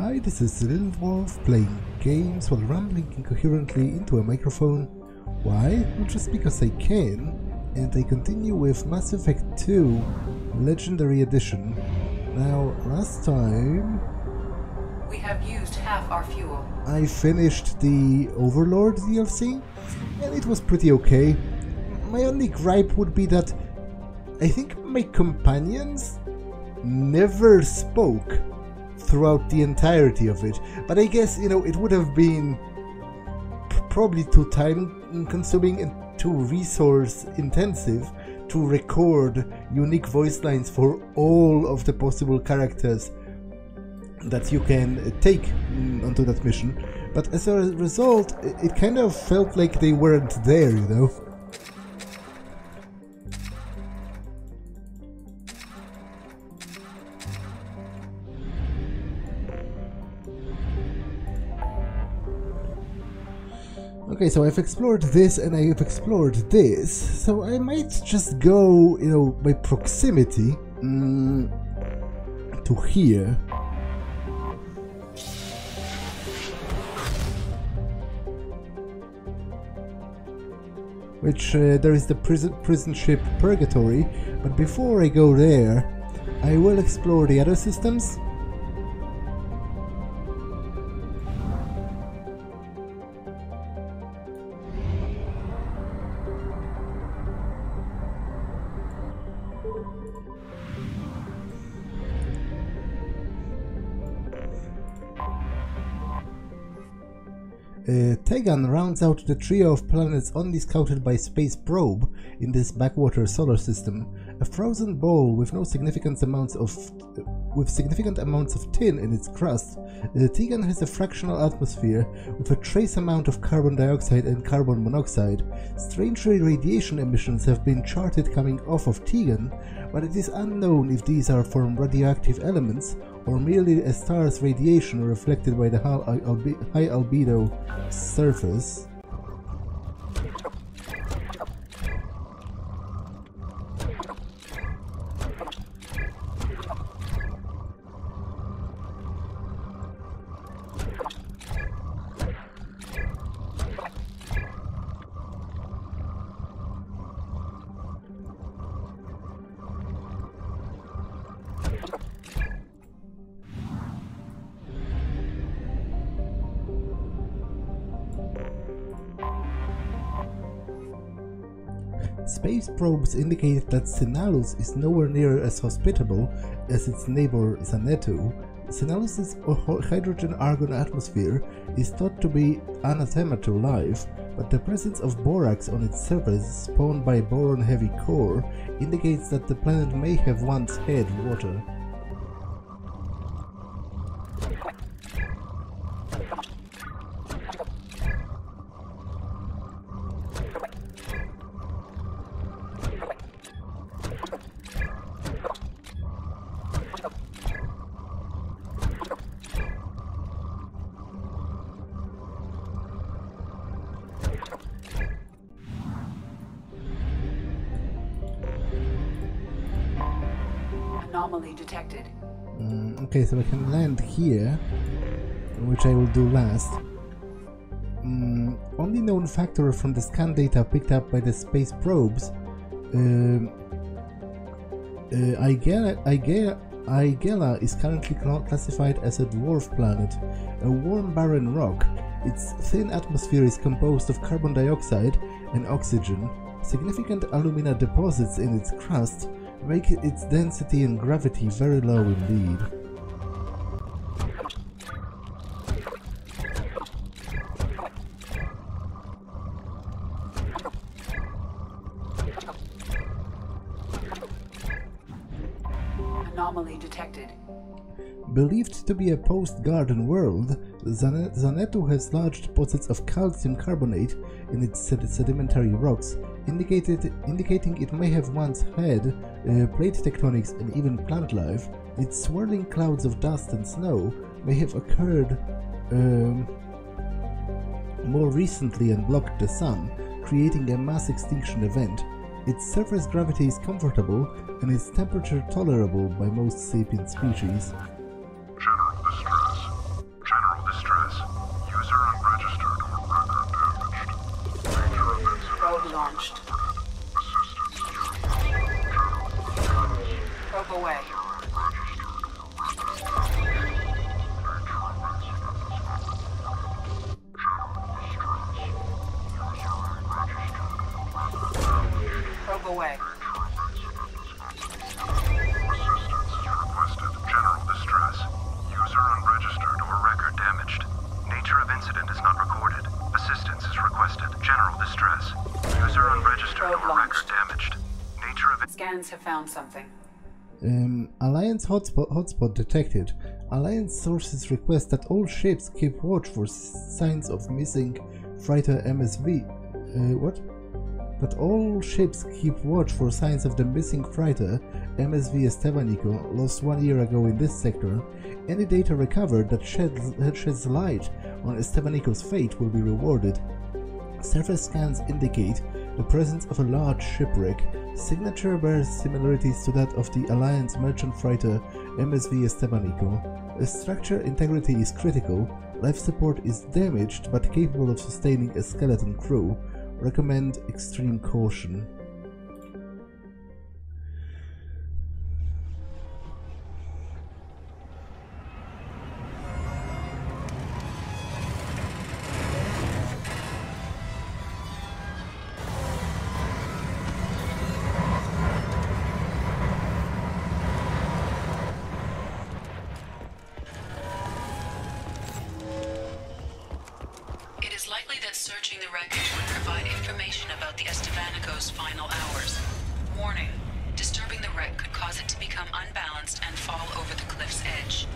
Hi, this is Little Dwarf playing games while rambling incoherently into a microphone. Why? Well, just because I can, and I continue with Mass Effect 2 Legendary Edition. Now, last time we have used half our fuel. I finished the Overlord DLC, and it was pretty okay. My only gripe would be that I think my companions never spoke throughout the entirety of it, but I guess, you know, it would have been probably too time consuming and too resource intensive to record unique voice lines for all of the possible characters that you can take onto that mission. But as a result, it kind of felt like they weren't there, you know? Okay, so I've explored this and I've explored this, so I might just go, you know, by proximity to here. Which, there is the prison ship Purgatory, but before I go there, I will explore the other systems. Tegan rounds out the trio of planets only scouted by space probe in this backwater solar system. A frozen ball with significant amounts of tin in its crust, Tegan has a fractional atmosphere with a trace amount of carbon dioxide and carbon monoxide. Strange radiation emissions have been charted coming off of Tegan, but it is unknown if these are from radioactive elements or merely a star's radiation reflected by the high albedo surface. Space probes indicate that Synalus is nowhere near as hospitable as its neighbor Xanettu. Synalus's hydrogen-argon atmosphere is thought to be anathema to life, but the presence of borax on its surface, spawned by boron-heavy core, indicates that the planet may have once had water. Anomaly detected. Okay, so I can land here, which I will do last. Only known factor from the scan data picked up by the space probes, Igela is currently classified as a dwarf planet, a warm barren rock. Its thin atmosphere is composed of carbon dioxide and oxygen. Significant alumina deposits in its crust make its density and gravity very low indeed. Anomaly detected. Believed to be a post-garden world, Xanettu has large deposits of calcium carbonate in its sedimentary rocks, indicating it may have once had plate tectonics and even plant life. Its swirling clouds of dust and snow may have occurred more recently and blocked the sun, creating a mass extinction event. Its surface gravity is comfortable and its temperature tolerable by most sapient species. General distress. away. Requested. General distress. User unregistered or record damaged. Nature of incident is not recorded. Assistance is requested. General distress. User unregistered or record damaged. Nature of Scans have found something. Alliance hotspot detected. Alliance sources request that all ships keep watch for signs of missing freighter MSV. What? That all ships keep watch for signs of the missing freighter MSV Estebanico, lost 1 year ago in this sector. Any data recovered that sheds light on Estebanico's fate will be rewarded. Surface scans indicate the presence of a large shipwreck. Signature bears similarities to that of the Alliance merchant freighter MSV Estebanico. Structure integrity is critical. Life support is damaged but capable of sustaining a skeleton crew. Recommend extreme caution. Likely that searching the wreckage would provide information about the Estebanico's final hours. Warning: disturbing the wreck could cause it to become unbalanced and fall over the cliff's edge.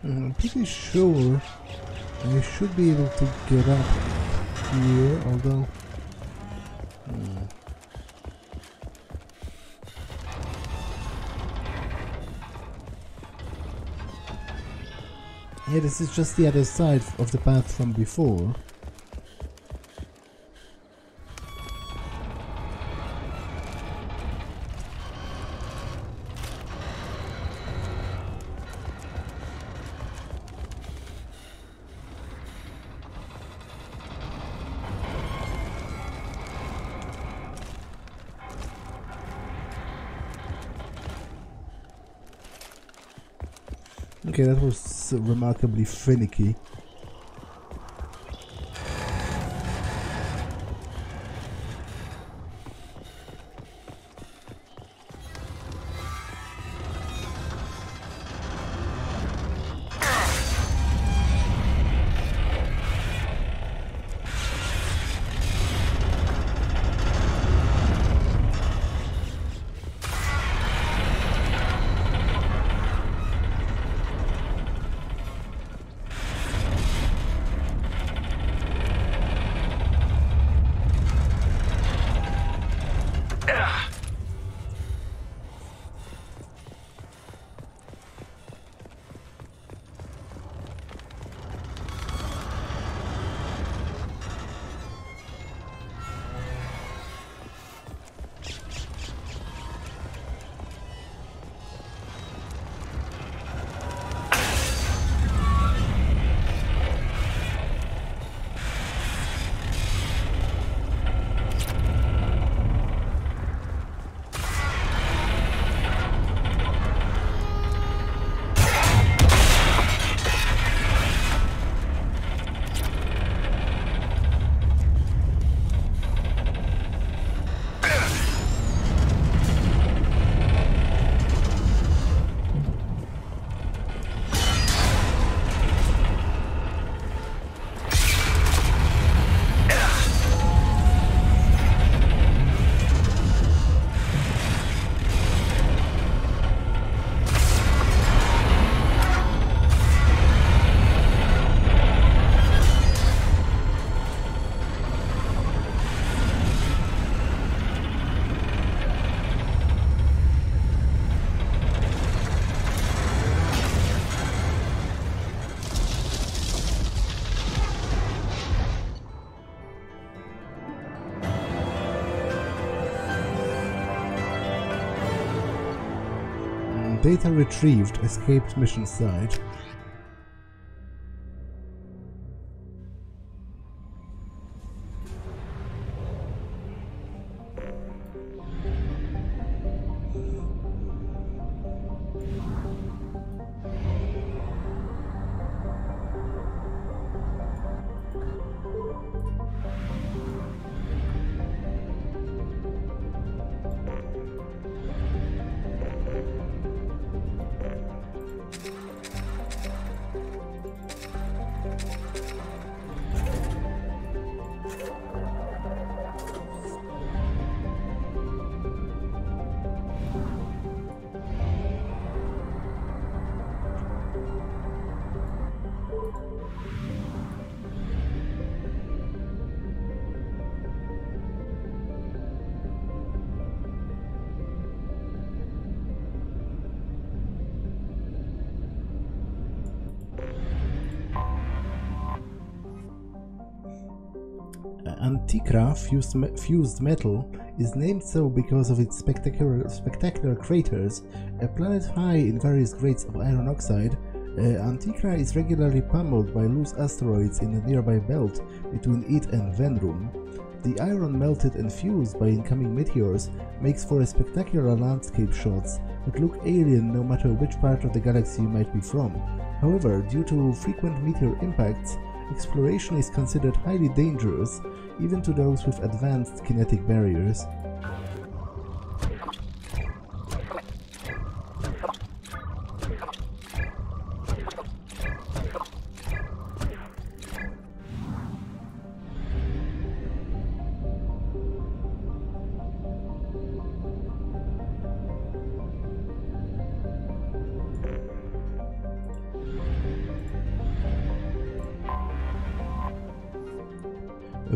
I'm pretty sure I should be able to get up here, although... Yeah, this is just the other side of the path from before. Okay, that was remarkably finicky. Data retrieved. Escaped mission site. Antiqua fused metal is named so because of its spectacular craters. A planet high in various grades of iron oxide, Antiqua is regularly pummeled by loose asteroids in the nearby belt between it and Venrum. The iron melted and fused by incoming meteors makes for a spectacular landscape shots that look alien no matter which part of the galaxy you might be from. However, due to frequent meteor impacts, exploration is considered highly dangerous, even to those with advanced kinetic barriers.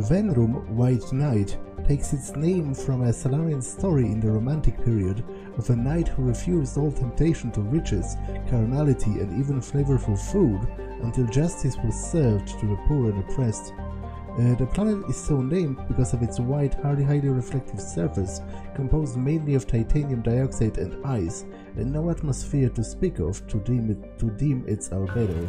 Venrum, White Knight, takes its name from a Salarian story in the Romantic period of a knight who refused all temptation to riches, carnality, and even flavorful food until justice was served to the poor and oppressed. The planet is so named because of its white, highly reflective surface, composed mainly of titanium dioxide and ice, and no atmosphere to speak of to deem its albedo.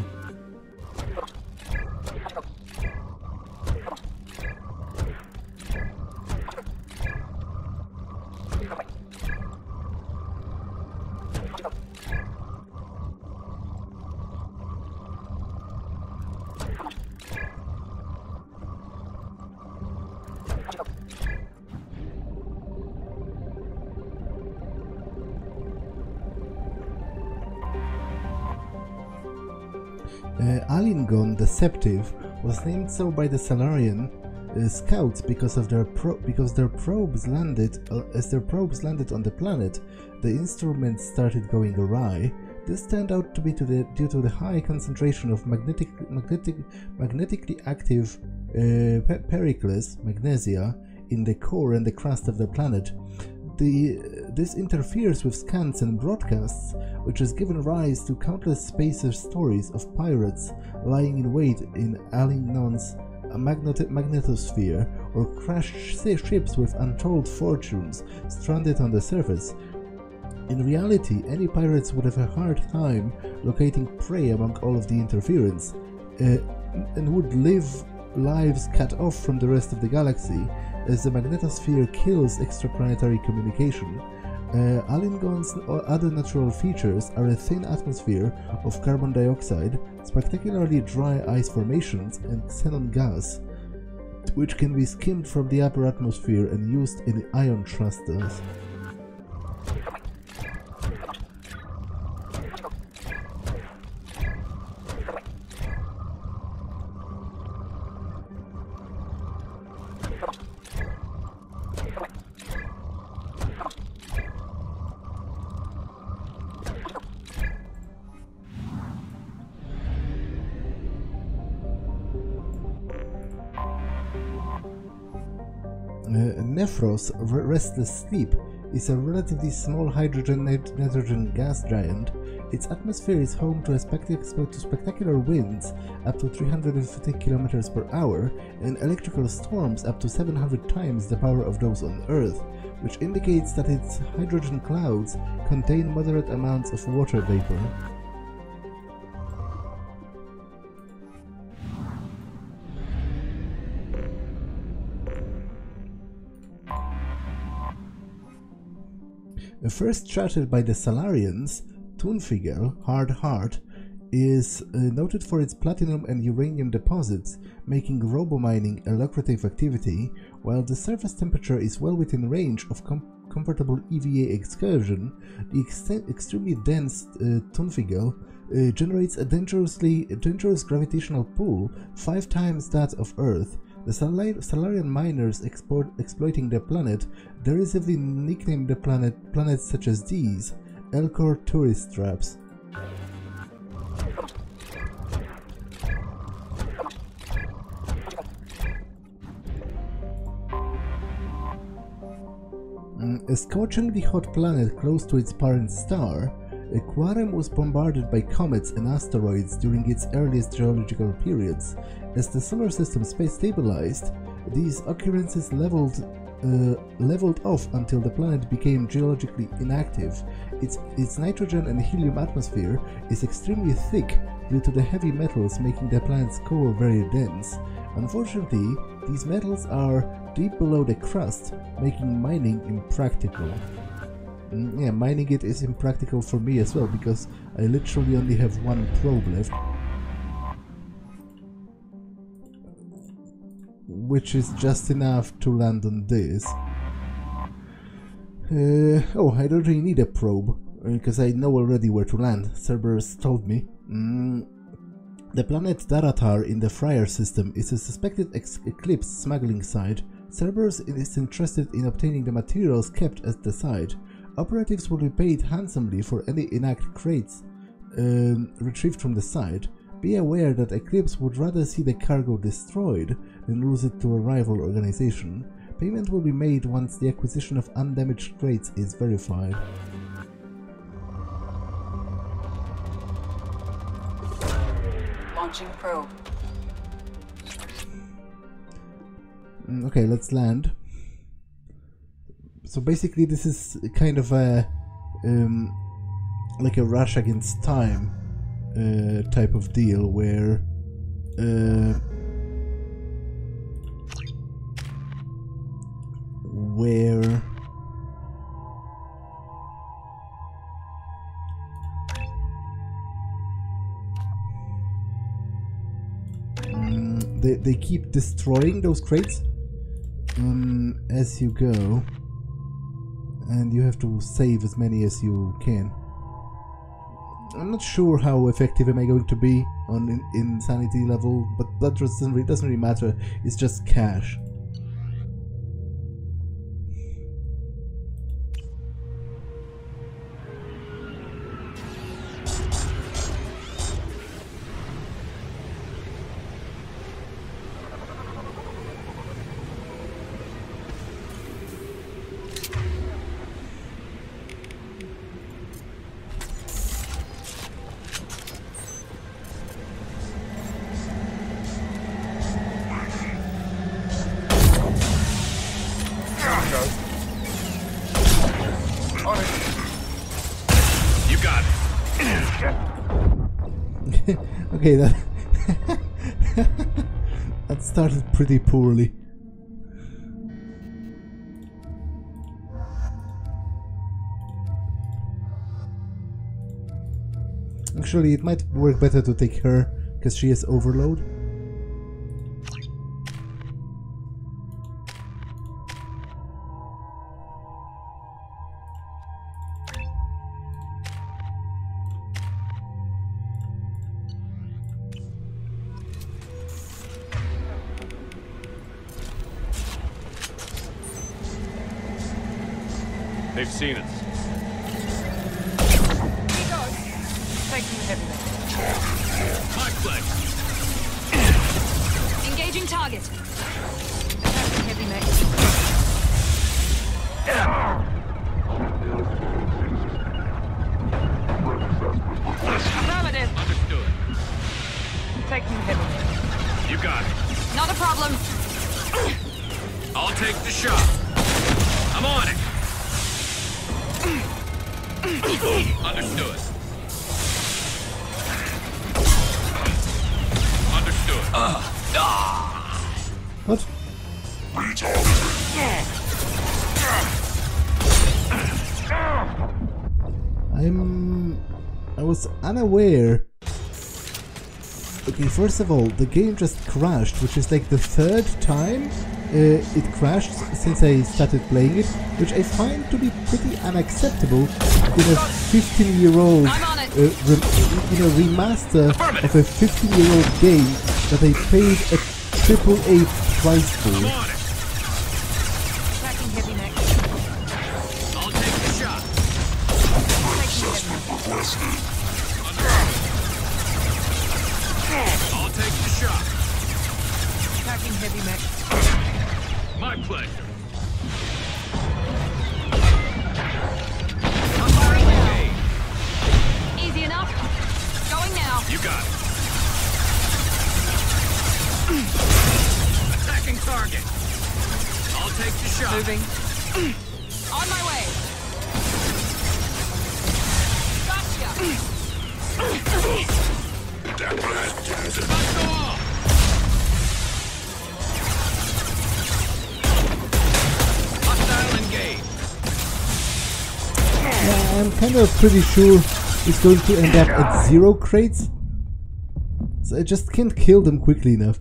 Alingon Deceptive was named so by the Salarian scouts because their probes landed on the planet. The instruments started going awry. This turned out to be due to the high concentration of magnetically active pericles, magnesia, in the core and the crust of the planet. This interferes with scans and broadcasts, which has given rise to countless spacer stories of pirates lying in wait in Alingon's magnetosphere, or crashed ships with untold fortunes stranded on the surface. In reality, any pirates would have a hard time locating prey among all of the interference, and would live lives cut off from the rest of the galaxy, as the magnetosphere kills extraplanetary communication. Alingon's other natural features are a thin atmosphere of carbon dioxide, spectacularly dry ice formations, and xenon gas, which can be skimmed from the upper atmosphere and used in ion thrusters. Nephros, Restless Sleep, is a relatively small hydrogen-nitrogen gas giant Its atmosphere is home to spectacular winds up to 350 km per hour and electrical storms up to 700 times the power of those on Earth, which indicates that its hydrogen clouds contain moderate amounts of water vapor. First charted by the Salarians, Tunfigel, Hard Heart, is noted for its platinum and uranium deposits, making robo-mining a lucrative activity, while the surface temperature is well within range of comfortable EVA excursion. The extremely dense Tunfigel generates a dangerous gravitational pull 5 times that of Earth. The Salarian miners exploiting the planet derisively nicknamed the planets such as these Elcor tourist traps. A scorchingly hot planet close to its parent star, Aquarium was bombarded by comets and asteroids during its earliest geological periods. As the solar system stabilized, these occurrences leveled off until the planet became geologically inactive. Its nitrogen and helium atmosphere is extremely thick due to the heavy metals making the planet's core very dense. Unfortunately, these metals are deep below the crust, making mining impractical. Yeah, mining it is impractical for me as well, because I literally only have one probe left. Which is just enough to land on this. Oh, I don't really need a probe, because I know already where to land. Cerberus told me. The planet Daratar in the Friar system is a suspected Eclipse smuggling site. Cerberus is interested in obtaining the materials kept at the site. Operatives will be paid handsomely for any intact crates retrieved from the site. Be aware that Eclipse would rather see the cargo destroyed than lose it to a rival organization. Payment will be made once the acquisition of undamaged crates is verified. Launching probe. Okay, let's land. So basically this is kind of a like a rush against time type of deal, where they keep destroying those crates as you go, and you have to save as many as you can. I'm not sure how effective am I going to be on insanity level, but that doesn't really matter. It's just cash. Okay, that that started pretty poorly. Actually, it might work better to take her, because she has overload. They've seen us. Thank you, heavy metal. My play. Engaging target. Heavy mech. Taking heavy. You got it. Not a problem. I'll take the shot. I'm on it. Understood. Understood. What? I was unaware. Okay, first of all, the game just crashed, which is like the third time it crashed since I started playing it, which I find to be pretty unacceptable in a 15-year-old remaster of a 15-year-old game that I paid a AAA price for. I'm on it. Tracking heavy next. I'll take the shot. I'll take the shot. Tracking heavy mech. My pleasure. I'm firing now. Easy enough. Going now. You got it. Attacking target. I'll take the shot. Moving. On my way. Gotcha. Let's go off. Hostile engaged. Yeah, I'm kind of pretty sure it's going to end up at 0 crates, so I just can't kill them quickly enough.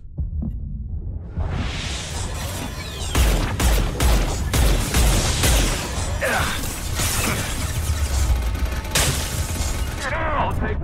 I'll take.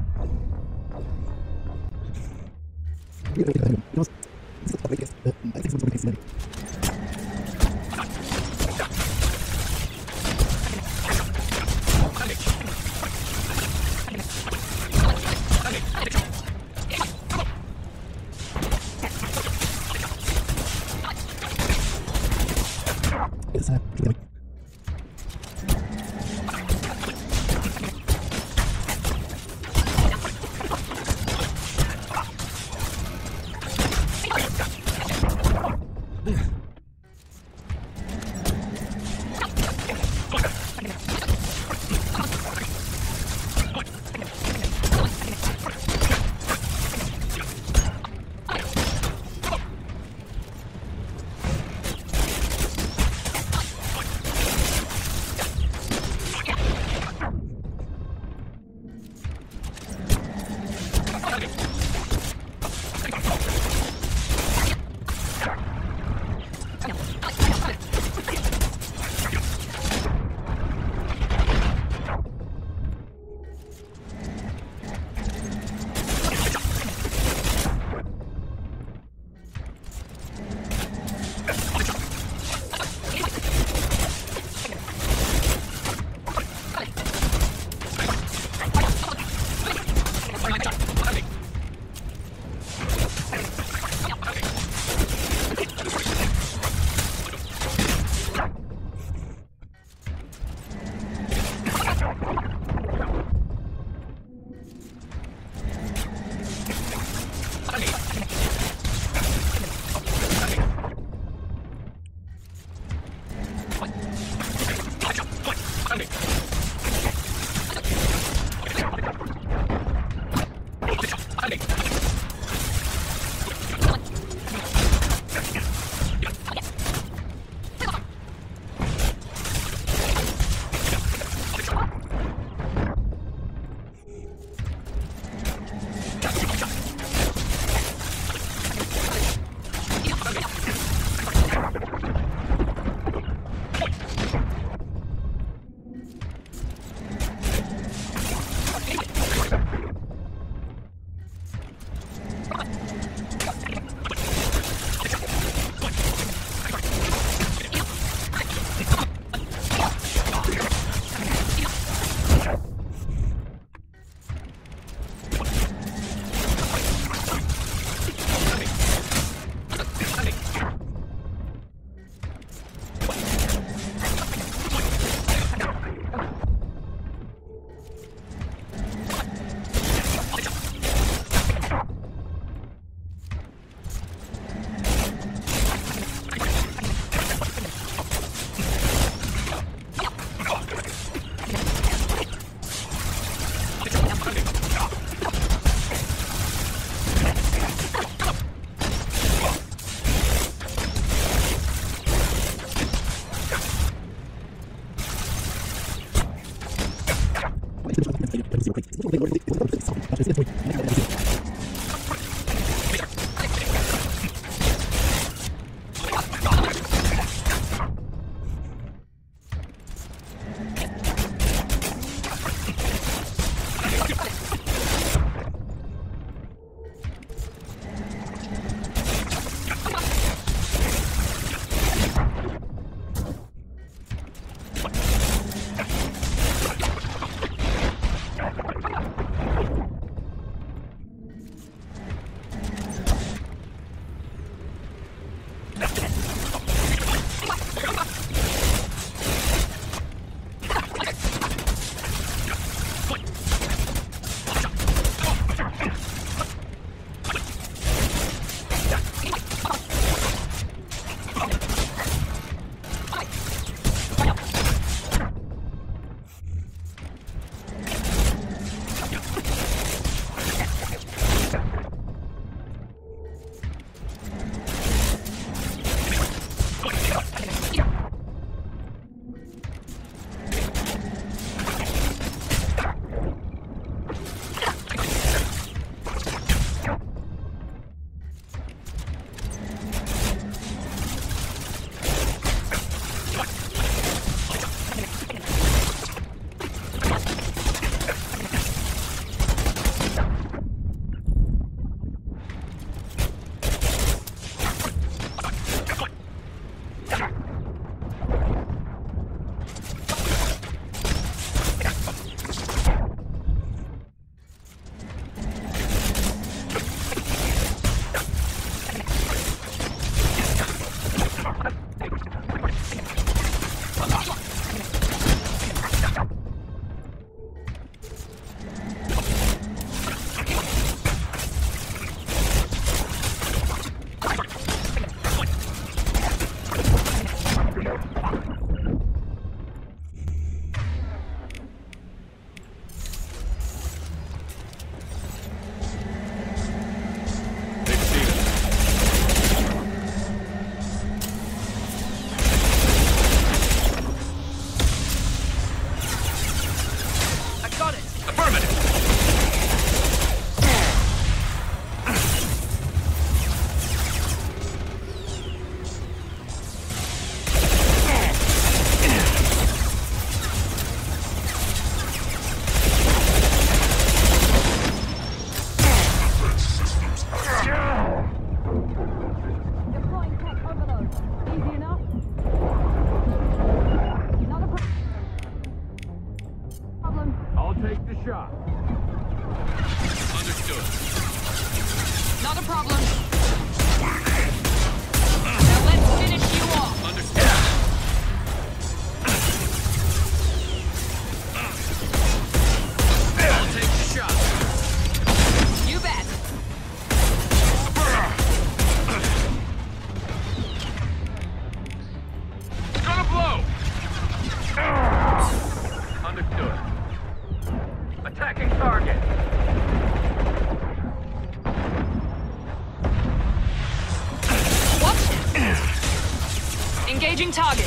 Engaging target.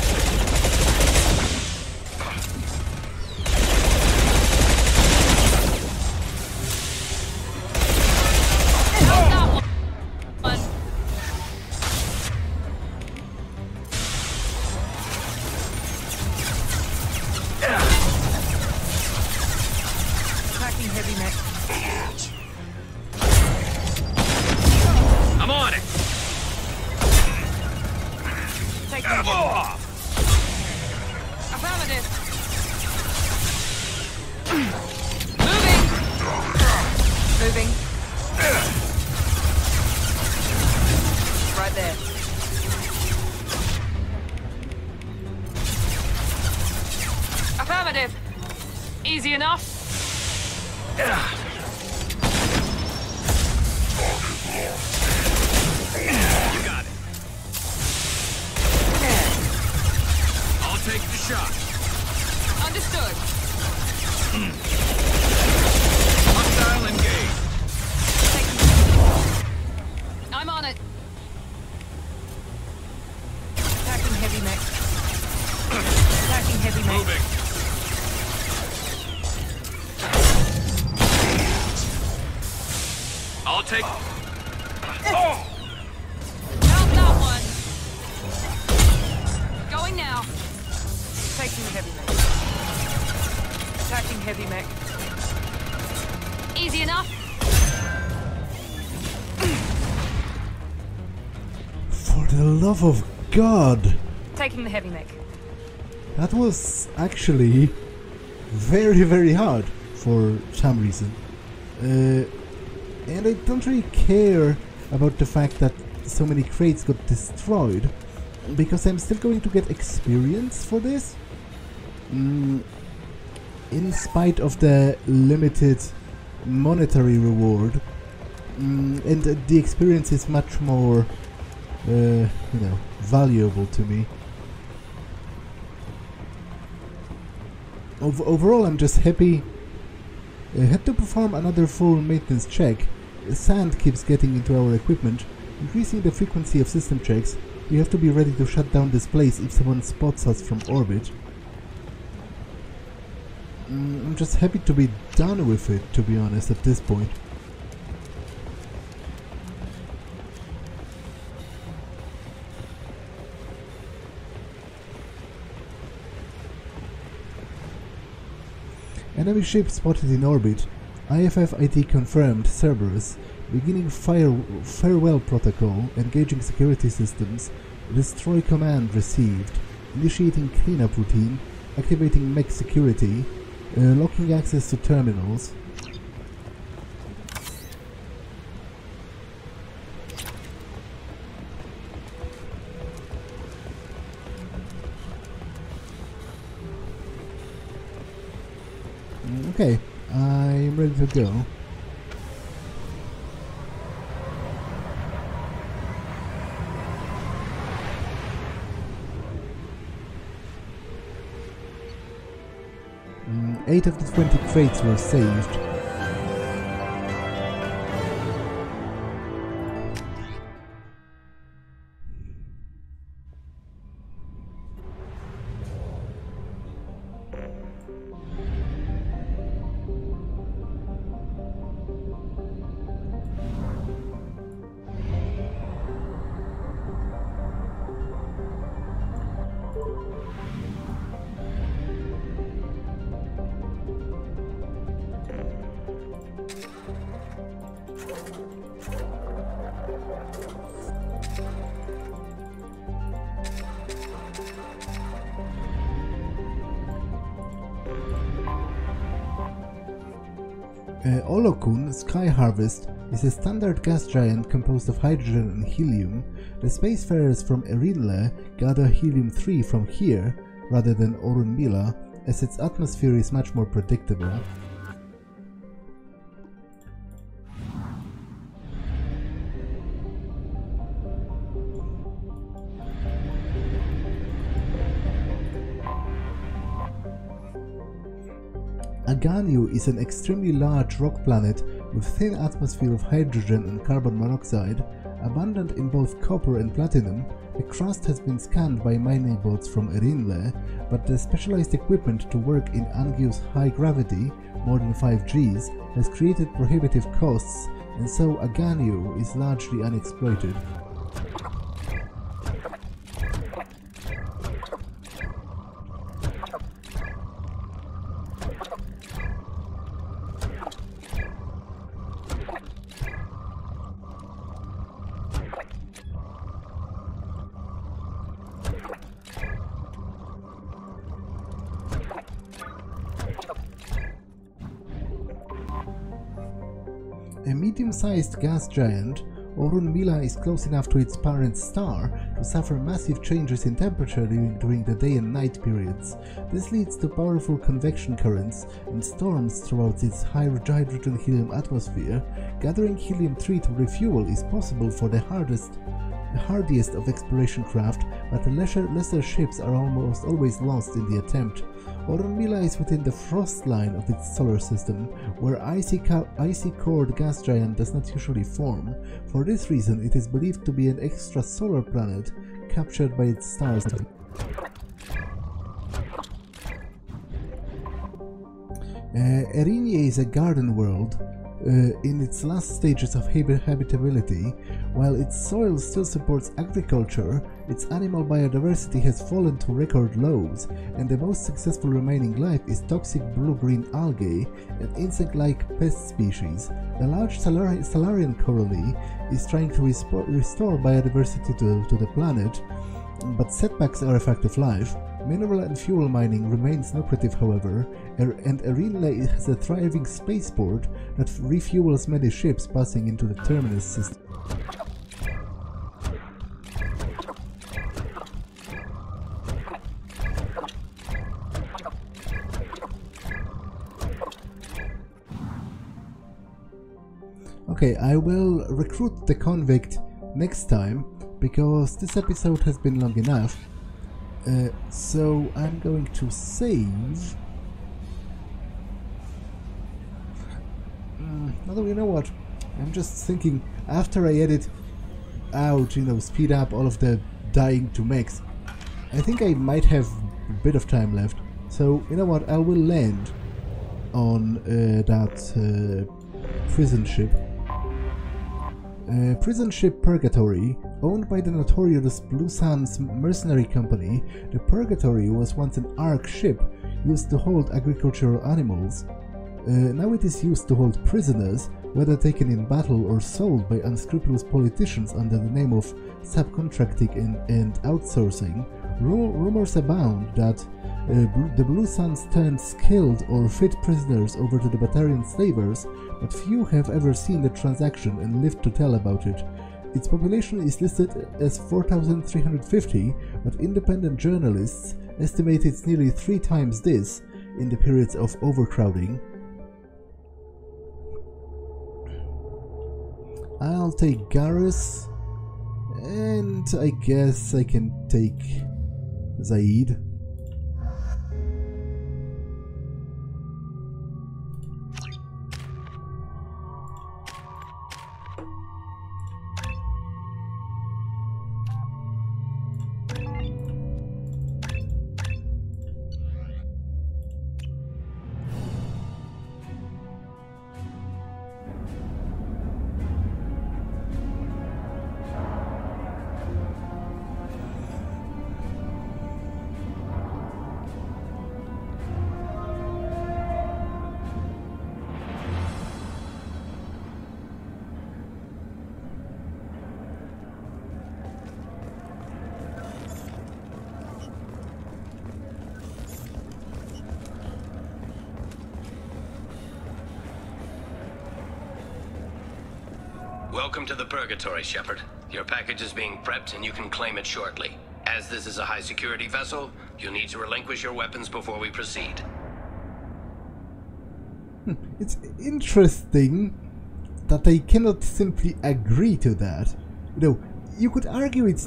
Attacking heavy mech. I'm on it. Take them off. Affirmative. Moving. Moving. Right there. Affirmative. Easy enough. You got it. I'll take the shot. Understood. Hostile engaged. take... Found that one. Going now. Taking heavy mech. Attacking heavy mech. Easy enough. For the love of God! Taking the heavy mech. That was actually very, very hard for some reason. And I don't really care about the fact that so many crates got destroyed, because I'm still going to get experience for this. In spite of the limited monetary reward. And the experience is much more, you know, valuable to me. Overall, I'm just happy. I had to perform another full maintenance check. Sand keeps getting into our equipment, increasing the frequency of system checks. We have to be ready to shut down this place if someone spots us from orbit. I'm just happy to be done with it, to be honest, at this point. Enemy ship spotted in orbit. IFF IT confirmed. Cerberus. Beginning farewell protocol. Engaging security systems. Destroy command received. Initiating cleanup routine. Activating Mech security. Locking access to terminals. Okay, I'm ready to go. Eight of the 20 crates were saved. Olokun Sky Harvest is a standard gas giant composed of hydrogen and helium. The spacefarers from Erinle gather helium-3 from here rather than Orunmila, as its atmosphere is much more predictable. Aganyu is an extremely large rock planet with thin atmosphere of hydrogen and carbon monoxide. Abundant in both copper and platinum, the crust has been scanned by mining bots from Erinle, but the specialized equipment to work in Angyu's high gravity, more than 5 Gs, has created prohibitive costs, and so Aganyu is largely unexploited. A medium-sized gas giant, Orunmila is close enough to its parent star to suffer massive changes in temperature during the day and night periods. This leads to powerful convection currents and storms throughout its high hydrogen-helium atmosphere. Gathering helium-3 to refuel is possible for the hardiest of exploration craft, but the lesser ships are almost always lost in the attempt. Orunmila is within the frost line of its solar system, where icy-cored gas giant does not usually form. For this reason, it is believed to be an extrasolar planet captured by its stars. Erinie is a garden world. in its last stages of habitability. While its soil still supports agriculture, its animal biodiversity has fallen to record lows, and the most successful remaining life is toxic blue-green algae, an insect-like pest species. A large Salarian colony is trying to restore biodiversity to the planet, but setbacks are a fact of life. Mineral and fuel mining remains lucrative, however, and Arenla has a thriving spaceport that refuels many ships passing into the terminus system. Okay, I will recruit the convict next time, because this episode has been long enough. So I'm going to save. Although, you know what? I'm just thinking, after I edit out, speed up all of the dying to mechs, I think I might have a bit of time left. So, you know what? I will land on that prison ship. Prison ship Purgatory, owned by the notorious Blue Sands mercenary company. The Purgatory was once an ARC ship used to hold agricultural animals. Now it is used to hold prisoners, whether taken in battle or sold by unscrupulous politicians under the name of subcontracting and outsourcing. Rumors abound that the Blue Sands turned skilled or fit prisoners over to the Batarian slavers, but few have ever seen the transaction and lived to tell about it. Its population is listed as 4,350, but independent journalists estimate it's nearly 3 times this in the periods of overcrowding. I'll take Garrus, and I guess I can take Zaid. Welcome to the Purgatory, Shepard. Your package is being prepped and you can claim it shortly. As this is a high-security vessel, you'll need to relinquish your weapons before we proceed. It's interesting that I cannot simply agree to that. You could argue it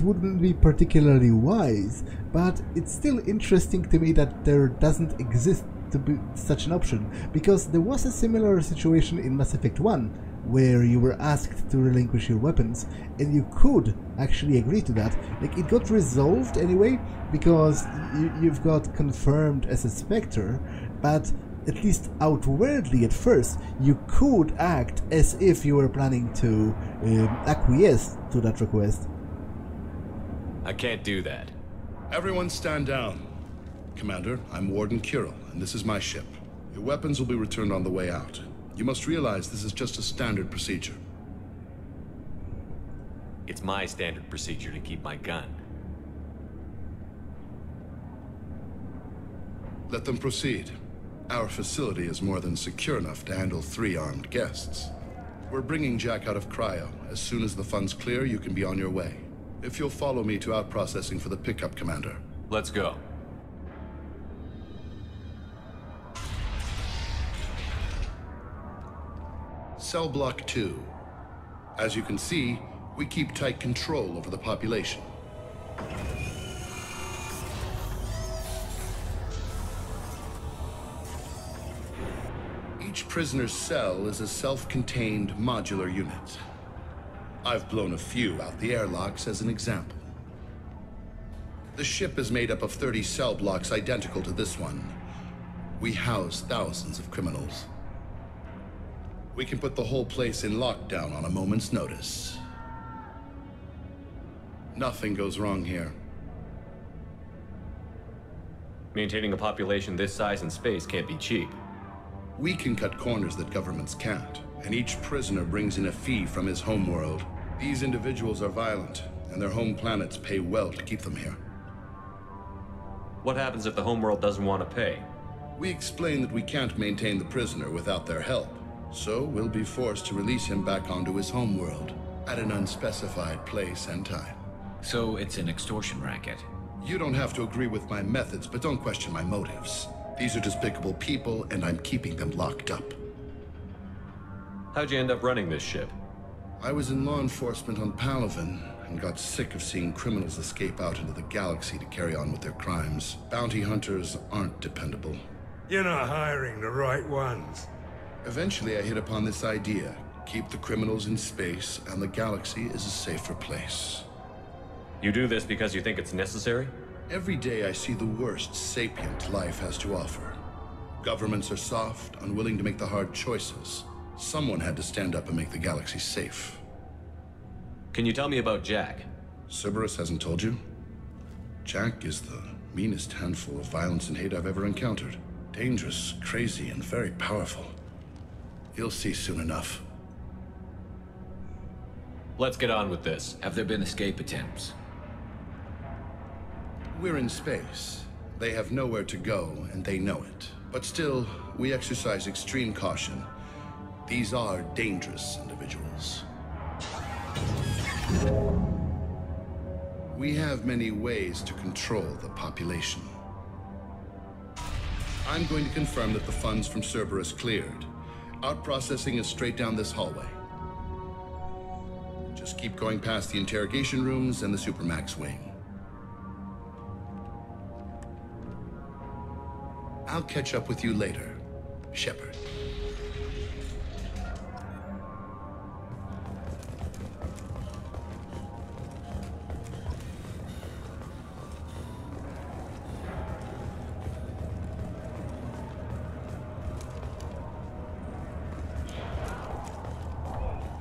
wouldn't be particularly wise, but it's still interesting to me that there doesn't exist to be such an option, because there was a similar situation in Mass Effect 1, where you were asked to relinquish your weapons, and you could actually agree to that. Like, it got resolved anyway, because you've got confirmed as a Spectre, but at least outwardly at first, you could act as if you were planning to acquiesce to that request. I can't do that. Everyone stand down. Commander, I'm Warden Kirill, and this is my ship. Your weapons will be returned on the way out. You must realize this is just a standard procedure. It's my standard procedure to keep my gun. Let them proceed. Our facility is more than secure enough to handle 3 armed guests. We're bringing Jack out of cryo. As soon as the funds clear, you can be on your way. If you'll follow me to out-processing for the pickup, Commander. Let's go. Cell Block 2. As you can see, we keep tight control over the population. Each prisoner's cell is a self-contained modular unit. I've blown a few out the airlocks as an example. The ship is made up of 30 cell blocks identical to this one. We house thousands of criminals. We can put the whole place in lockdown on a moment's notice. Nothing goes wrong here. Maintaining a population this size in space can't be cheap. We can cut corners that governments can't, and each prisoner brings in a fee from his homeworld. These individuals are violent, and their home planets pay well to keep them here. What happens if the homeworld doesn't want to pay? We explain that we can't maintain the prisoner without their help, so we'll be forced to release him back onto his homeworld at an unspecified place and time. So it's an extortion racket. You don't have to agree with my methods, but don't question my motives. These are despicable people, and I'm keeping them locked up. How'd you end up running this ship? I was in law enforcement on Palaven, and got sick of seeing criminals escape out into the galaxy to carry on with their crimes. Bounty hunters aren't dependable. You're not hiring the right ones. Eventually I hit upon this idea. Keep the criminals in space, and the galaxy is a safer place. You do this because you think it's necessary? Every day I see the worst sapient life has to offer. Governments are soft, unwilling to make the hard choices. Someone had to stand up and make the galaxy safe. Can you tell me about Jack? Cerberus hasn't told you? Jack is the meanest handful of violence and hate I've ever encountered. Dangerous, crazy, and very powerful. You'll see soon enough. Let's get on with this. Have there been escape attempts? We're in space. They have nowhere to go, and they know it. But still, we exercise extreme caution. These are dangerous individuals. We have many ways to control the population. I'm going to confirm that the funds from Cerberus cleared. Out-processing is straight down this hallway. Just keep going past the interrogation rooms and the Supermax wing. I'll catch up with you later, Shepard.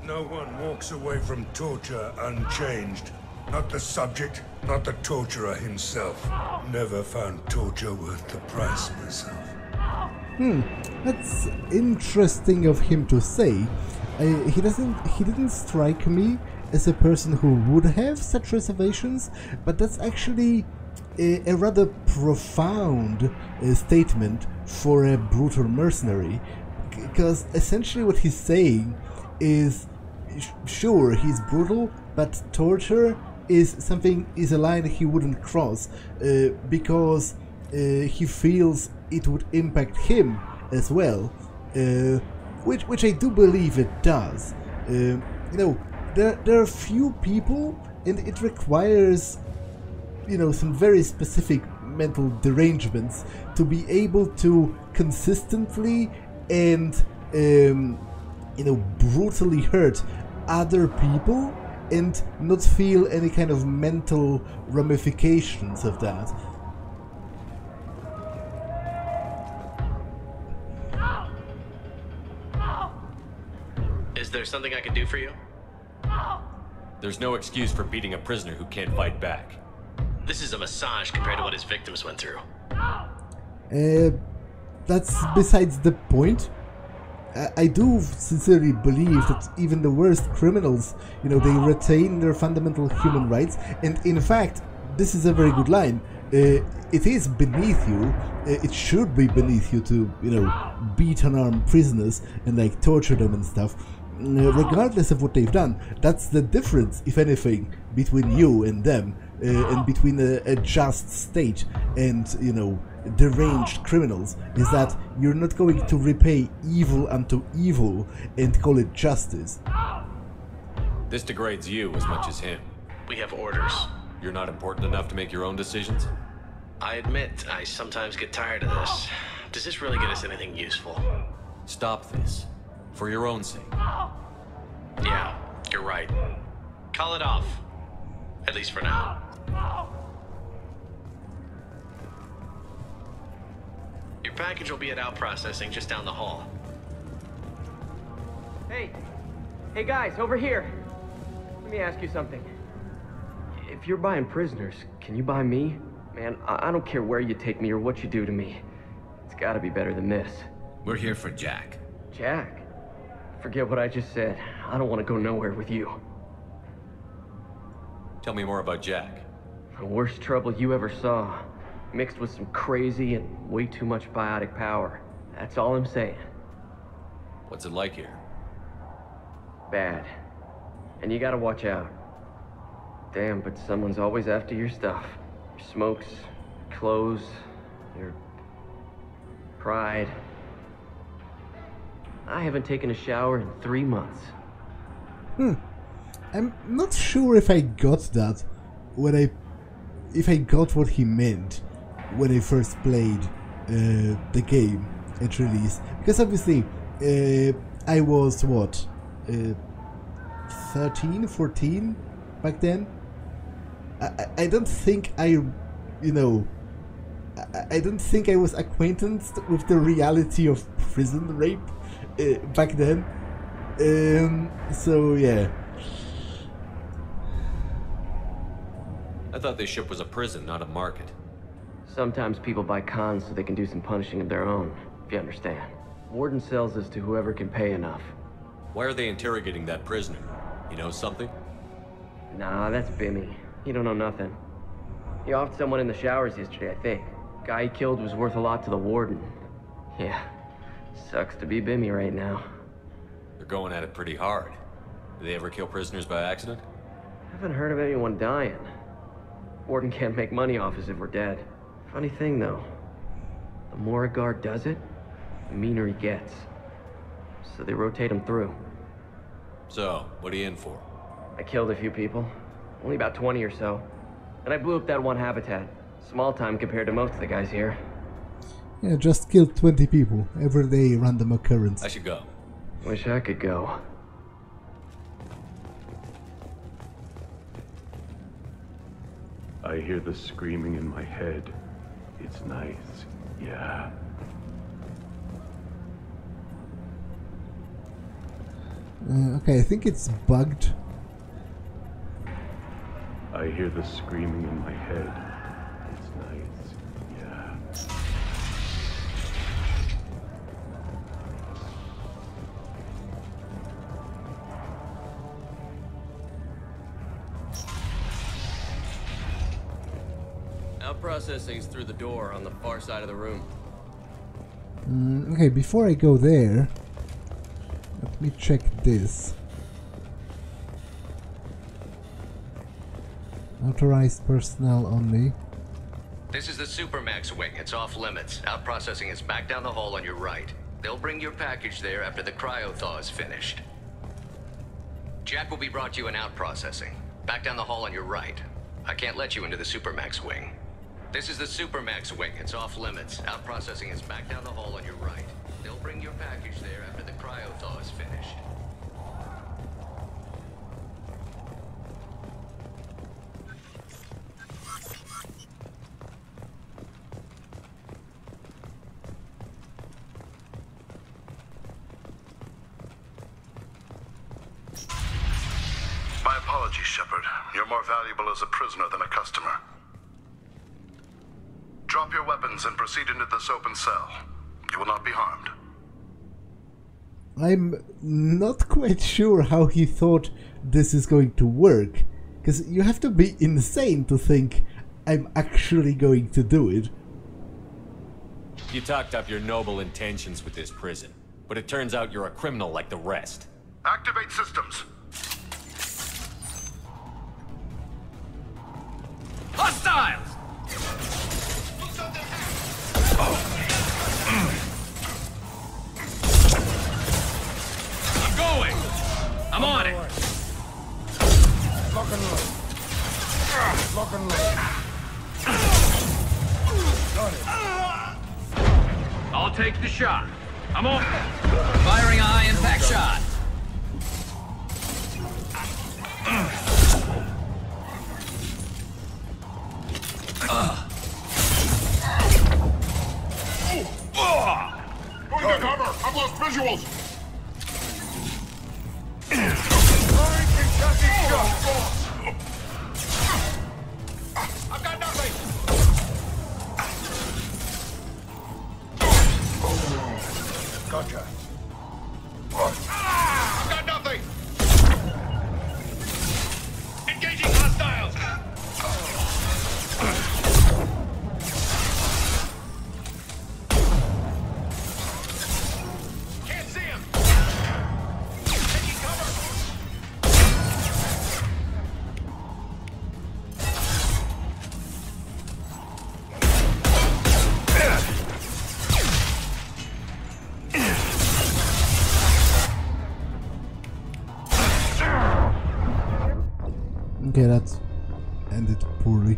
No one walks away from torture unchanged. Not the subject, not the torturer himself. Never found torture worth the price myself. That's interesting of him to say. He didn't strike me as a person who would have such reservations, but that's actually a rather profound statement for a brutal mercenary, because essentially what he's saying is, sure, he's brutal, but torture is a line he wouldn't cross, because he feels it would impact him as well, which I do believe it does. You know, there are few people, and it requires, you know, some very specific mental derangements to be able to consistently and you know, brutally hurt other people and not feel any kind of mental ramifications of that. Is there something I can do for you? There's no excuse for beating a prisoner who can't fight back. This is a massage compared to what his victims went through. That's besides the point. I do sincerely believe that even the worst criminals, you know, they retain their fundamental human rights, and in fact, this is a very good line. It is beneath you, it should be beneath you to, you know, beat unarmed prisoners and like torture them and stuff, regardless of what they've done. That's the difference, if anything, between you and them, and between a just state and, you know, deranged criminals, is that you're not going to repay evil unto evil and call it justice. This degrades you as much as him. We have orders. You're not important enough to make your own decisions? I admit, I sometimes get tired of this. Does this really get us anything useful? Stop this. For your own sake. Yeah, you're right. Call it off. At least for now. Your package will be at out processing just down the hall. Hey guys, over here. Let me ask you something. If you're buying prisoners, can you buy me? Man, I don't care where you take me or what you do to me. It's gotta be better than this. We're here for Jack. Jack? Forget what I just said. I don't want to go nowhere with you. Tell me more about Jack. The worst trouble you ever saw. Mixed with some crazy and way too much biotic power. That's all I'm saying. What's it like here? Bad. And you gotta watch out. Damn, but someone's always after your stuff. Your smokes, clothes, your pride. I haven't taken a shower in 3 months. I'm not sure if I got that if I got what he meant when I first played the game at release. Because obviously, I was, what, 13, 14 back then? I don't think I don't think I was acquainted with the reality of prison rape back then. So yeah. I thought this ship was a prison, not a market. Sometimes people buy cons so they can do some punishing of their own, if you understand. Warden sells this to whoever can pay enough. Why are they interrogating that prisoner? You know something? Nah, that's Bimmy. He don't know nothing. He offed someone in the showers yesterday, I think. Guy he killed was worth a lot to the warden. Yeah, sucks to be Bimmy right now. They're going at it pretty hard. Do they ever kill prisoners by accident? Haven't heard of anyone dying. Warden can't make money off us if we're dead. Funny thing, though. The more a guard does it, the meaner he gets. So they rotate him through. So, what are you in for? I killed a few people. Only about 20 or so. And I blew up that one habitat. Small time compared to most of the guys here. Yeah, just killed 20 people. Everyday random occurrence. I should go. Wish I could go. I hear the screaming in my head. It's nice, yeah. Okay, I think it's bugged. I hear the screaming in my head. It's nice, yeah. Processing's through the door on the far side of the room. Okay, before I go there, let me check this. Authorized personnel only. This is the Supermax wing. It's off limits. Out processing is back down the hall on your right. They'll bring your package there after the cryo-thaw is finished. Jack will be brought to you in out processing. Back down the hall on your right. I can't let you into the Supermax wing. This is the Supermax wing. It's off limits. Out processing is back down the hall on your right. They'll bring your package there after the cryo-thaw is finished. My apologies, Shepard. You're more valuable as a prisoner than a customer. Drop your weapons and proceed into this open cell. You will not be harmed. I'm not quite sure how he thought this is going to work, because you have to be insane to think I'm actually going to do it. You talked up your noble intentions with this prison, but it turns out you're a criminal like the rest. Activate systems. Hostiles! I'm going! I'm on it! Lock and load. Lock and load. Got it. I'll take the shot. I'm on. Firing a high-impact shot. Going to cover! I've lost visuals! I've got nothing! Engaging hostiles! Can't see him! Taking cover! Okay, that ended poorly.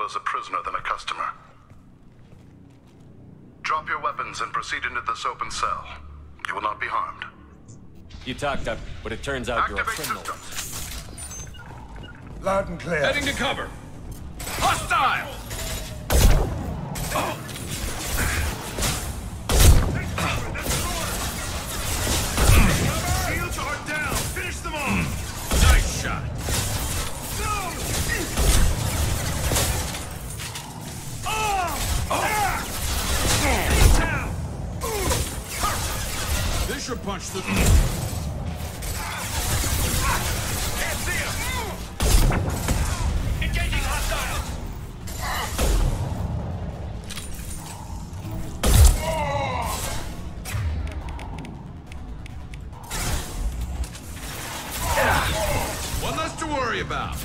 As a prisoner than a customer. Drop your weapons and proceed into this open cell. You will not be harmed. You talked up, but it turns out you're a Activate criminal. systems. Loud and clear. Heading to cover. Hostile! Shields are down! Finish them off! Nice shot. This should punch the... Can't see him! Engaging hostiles! One less to worry about.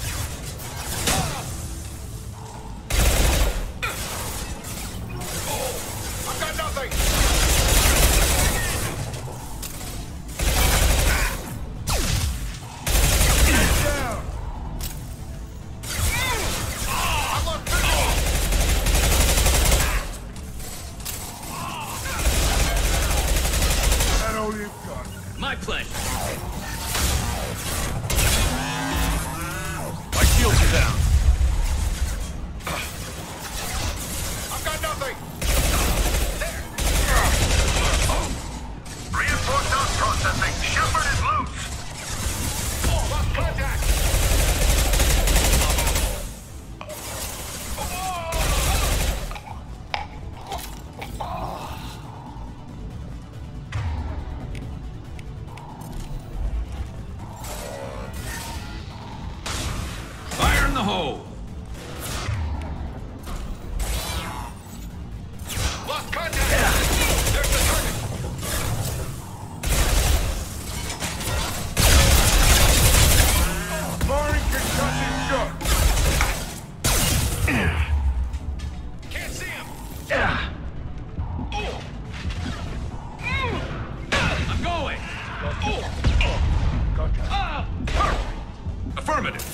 I've got nothing! My pleasure. My shields are down. I've got nothing! There! Reinforced out processing. Shepard is loose! Lost contact! Fire in the hole. Lost contact! There's the target! Firing concussion shot! Can't see him! I'm going. Gotcha. Affirmative.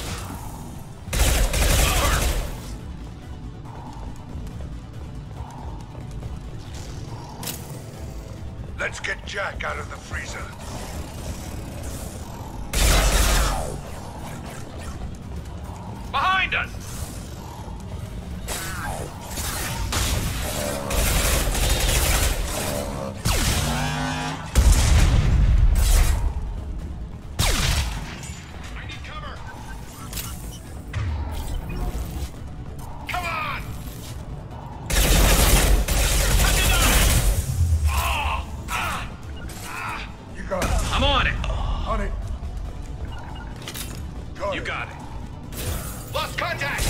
Let's get Jack out of the freezer. Behind us! I need cover! Come on! You got it. I'm on it! On it. You got it. Lost contact!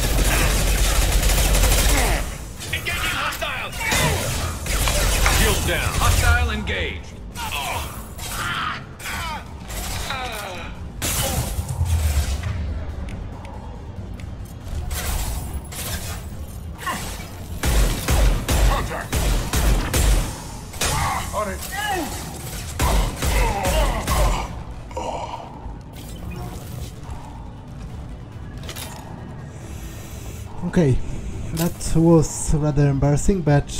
Engaging hostiles! Shields down. Hostile engaged. Contact. On it. Okay, that was rather embarrassing, but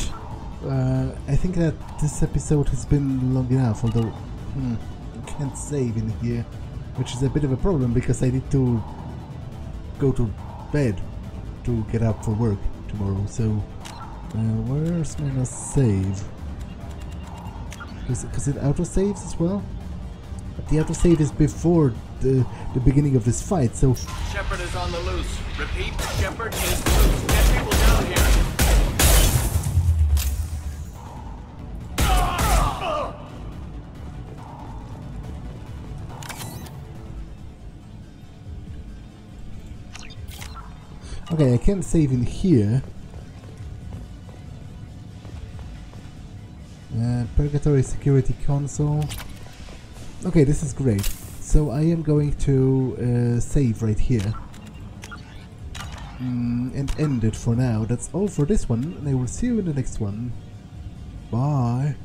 I think that this episode has been long enough, although I can't save in here, which is a bit of a problem because I need to go to bed to get up for work tomorrow, so where's my last save? Because it auto-saves as well? But the auto-save is before the beginning of this fight, so... Shepard is on the loose. Repeat, Shepard is loose. Get people down here. Okay, I can save in here. Purgatory security console. Okay, this is great. So I am going to save right here. And end it for now. That's all for this one, and I will see you in the next one. Bye!